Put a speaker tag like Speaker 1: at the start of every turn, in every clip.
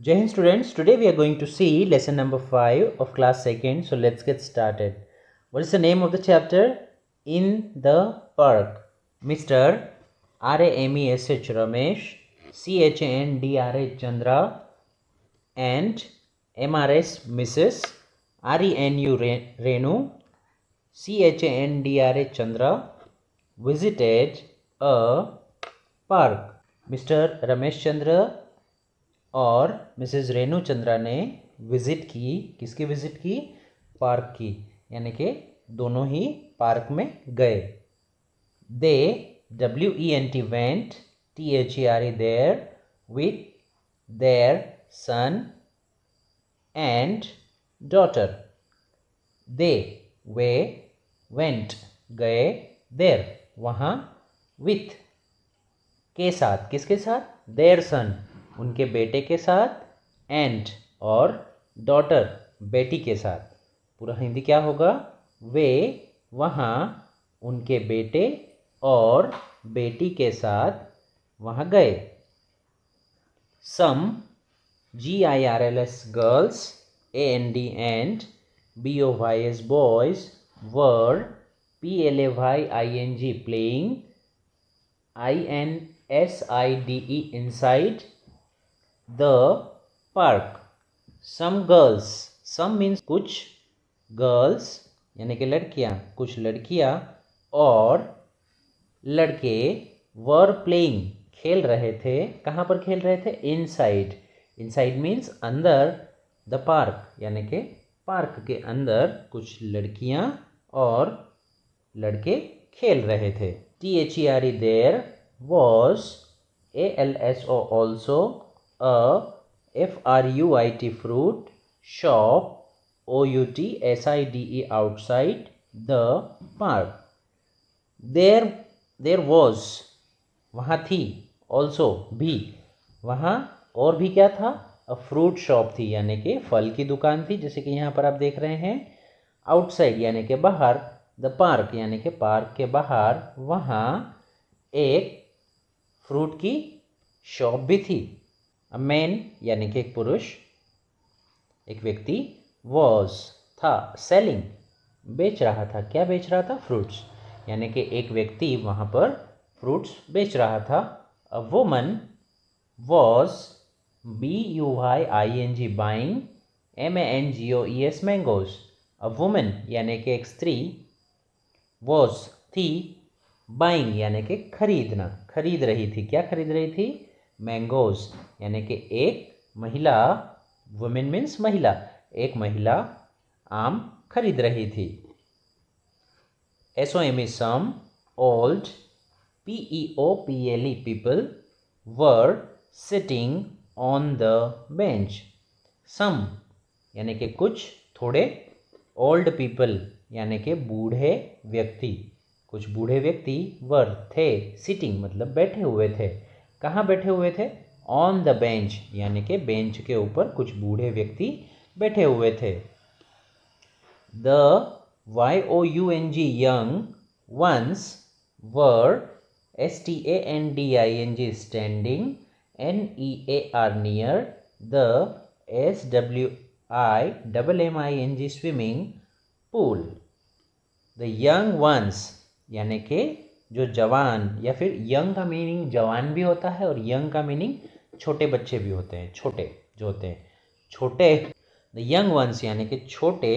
Speaker 1: Jai Hind students, today we are going to see lesson number 5 of class 2nd. So let's get started. What is the name of the chapter? In the Park. Mr. R-A-M-E-S-H Ramesh, C-H-A-N-D-R-A Chandra and M-R-S Mrs. R-E-N-U Renu, C-H-A-N-D-R-A Chandra visited a park. Mr. Ramesh Chandra और Mrs Renu Chandra ने visit की, किसकी visit की? Park की, यानी कि दोनों ही park में गए. They WENT went, THERE there, with their son and daughter. They वे वेंट गए, देयर वहाँ, विथ के साथ, किसके साथ? देयर सन उनके बेटे के साथ, एंड और डॉटर बेटी के साथ. पूरा हिंदी क्या होगा? वे वहाँ उनके बेटे और बेटी के साथ वहाँ गए. सम GIRLS girls, AND and BOYS boys, were PLAYING playing, INSIDE inside the park. Some girls, some means कुछ, girls यानी कि लड़कियाँ, कुछ लड़कियाँ और लड़के were playing खेल रहे थे. कहाँ पर खेल रहे थे? inside. inside means अंदर, the park यानी कि पार्क के अंदर कुछ लड़कियाँ और लड़के खेल रहे थे. THERE there was ALSO also a FRUIT fruit shop OUTSIDE outside the park. There was वहाँ थी, also भी, वहाँ और भी क्या था? अ फ्रूट शॉप थी, यानी कि फल की दुकान थी, जैसे कि यहाँ पर आप देख रहे हैं. आउटसाइड यानी कि बाहर, द पार्क यानी कि पार्क के बाहर वहाँ एक फ्रूट की शॉप भी थी. अ मैन यानी कि एक पुरुष, एक व्यक्ति, वॉज था, सेलिंग बेच रहा था. क्या बेच रहा था? फ्रूट्स, यानी कि एक व्यक्ति वहाँ पर फ्रूट्स बेच रहा था. A woman was BUYING buying, MANGOES mangoes. A woman यानी कि एक स्त्री, वॉज थी, बाइंग यानी कि खरीदना, खरीद रही थी. क्या खरीद रही थी? मैंगोज यानी कि एक महिला, वुमेन मीन्स महिला, एक महिला आम खरीद रही थी. SOME some old PEOPLE people were sitting on the bench. Some यानी कि कुछ, थोड़े, ओल्ड पीपल यानी कि बूढ़े व्यक्ति, कुछ बूढ़े व्यक्ति, वर थे, सिटिंग मतलब बैठे हुए थे. कहाँ बैठे हुए थे? ऑन द बेंच यानी कि बेंच के ऊपर कुछ बूढ़े व्यक्ति बैठे हुए थे. The YOUNG young ones were STANDING standing, NEAR near, the SWIMMING swimming pool. The young ones यानी कि जो जवान, या फिर यंग का मीनिंग जवान भी होता है और यंग का मीनिंग छोटे बच्चे भी होते हैं, छोटे जो होते हैं, छोटे. द यंग वंस यानी कि छोटे,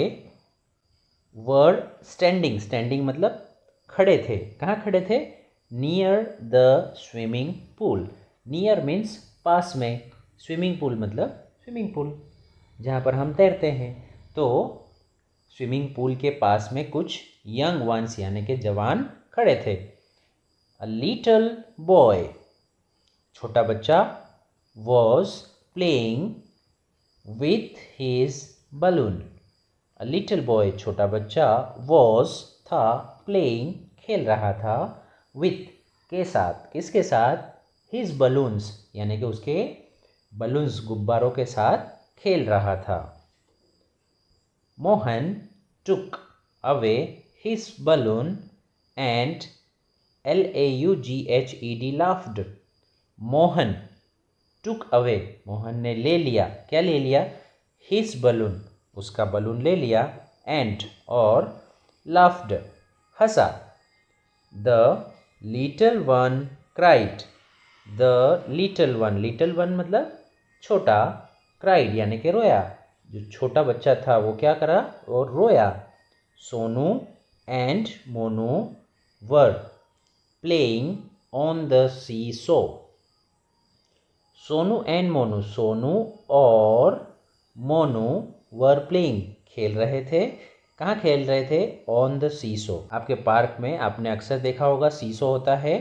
Speaker 1: वर स्टैंडिंग, स्टैंडिंग मतलब खड़े थे. कहाँ खड़े थे? Near the swimming pool. Near means पास में, स्विमिंग पूल मतलब स्विमिंग पूल जहाँ पर हम तैरते हैं. तो स्विमिंग पूल के पास में कुछ यंग वंस यानी कि जवान खड़े थे. अ लिटिल बॉय छोटा बच्चा, was playing with his balloon. A little boy छोटा बच्चा, वॉज था, प्लेइंग खेल रहा था, विथ के साथ, किसके साथ? हिज बलून्स यानी कि उसके बलून्स, गुब्बारों के साथ खेल रहा था. Mohan took away his balloon and LAUGHED laughed. Mohan took away, Mohan ने ले लिया, क्या ले लिया? हिज बलून, उसका बलून ले लिया, एंड और laughed, Hansa. The little one cried, the little one मतलब छोटा, क्राइड यानी कि रोया, जो छोटा बच्चा था वो क्या करा? और रोया। Sonu and Monu were playing on the seesaw, Sonu and Monu, Sonu और मोनू वर प्लेइंग, खेल रहे थे। कहाँ खेल रहे थे? ऑन द सीसो। आपके पार्क में आपने अक्सर देखा होगा सीसो होता है,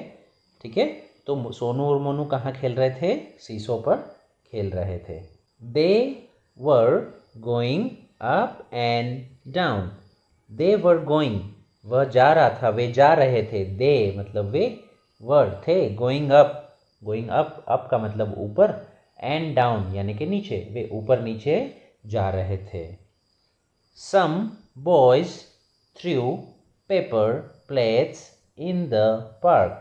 Speaker 1: ठीक है। तो सोनू और मोनू कहाँ खेल रहे थे? सीसो पर खेल रहे थे। They were going up and down, they were going, वह जा रहा था, वे जा रहे थे। दे मतलब वे, वर थे, गोइंग अप, गोइंग अप का मतलब ऊपर, एंड डाउन यानी कि नीचे, वे ऊपर नीचे जा रहे थे। Some boys threw paper plates in the park,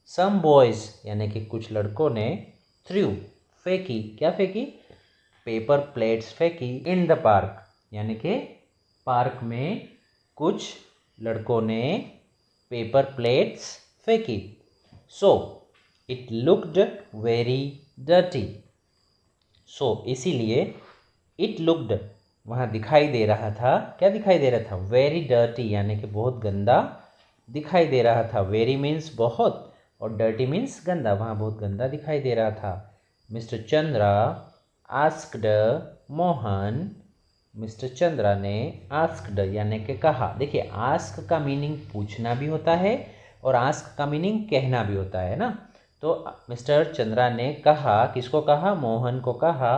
Speaker 1: some boys यानी कि कुछ लड़कों ने, थ्रू फेंकी, क्या फेंकी? पेपर प्लेट्स फेंकी, इन द पार्क यानी कि पार्क में कुछ लड़कों ने पेपर प्लेट्स फेंकी। So it looked very dirty, so इसीलिए इट लुक्ड वहाँ दिखाई दे रहा था, क्या दिखाई दे रहा था? वेरी डर्टी यानी कि बहुत गंदा दिखाई दे रहा था। वेरी मीन्स बहुत और डर्टी मीन्स गंदा, वहाँ बहुत गंदा दिखाई दे रहा था। Mister Chandra asked Mohan, mister Chandra ने आस्क्ड यानी कि कहा। देखिए आस्क का मीनिंग पूछना भी होता है और आस्क का मीनिंग कहना भी होता है ना। तो मिस्टर चंद्रा ने कहा, किसको कहा? मोहन को कहा,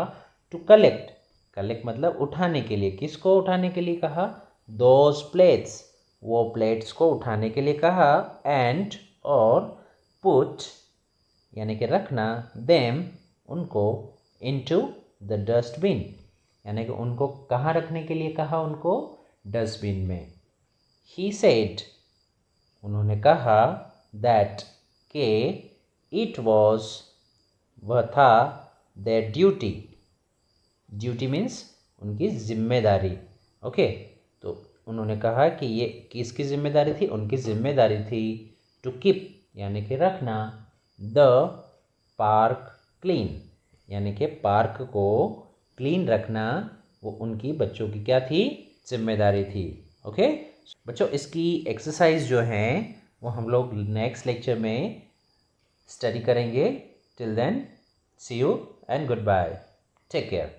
Speaker 1: टू कलेक्ट, कलेक्ट मतलब उठाने के लिए। किसको उठाने के लिए कहा? दोज प्लेट्स, वो प्लेट्स को उठाने के लिए कहा। एंड और पुट यानी कि रखना, देम उनको, इनटू द डस्टबिन यानी कि उनको कहाँ रखने के लिए कहा? उनको डस्टबिन में। ही सेड उन्होंने कहा, दैट के इट वॉज वह था, देयर ड्यूटी, ड्यूटी मीन्स उनकी जिम्मेदारी, ओके। तो उन्होंने कहा कि ये किसकी जिम्मेदारी थी? उनकी जिम्मेदारी थी टू कीप यानी कि रखना, द पार्क क्लीन यानी कि पार्क को क्लीन रखना, वो उनकी बच्चों की क्या थी? जिम्मेदारी थी, ओके। बच्चों इसकी एक्सरसाइज जो हैं वो हम लोग नेक्स्ट लेक्चर में स्टडी करेंगे। Till then see you and goodbye, take care.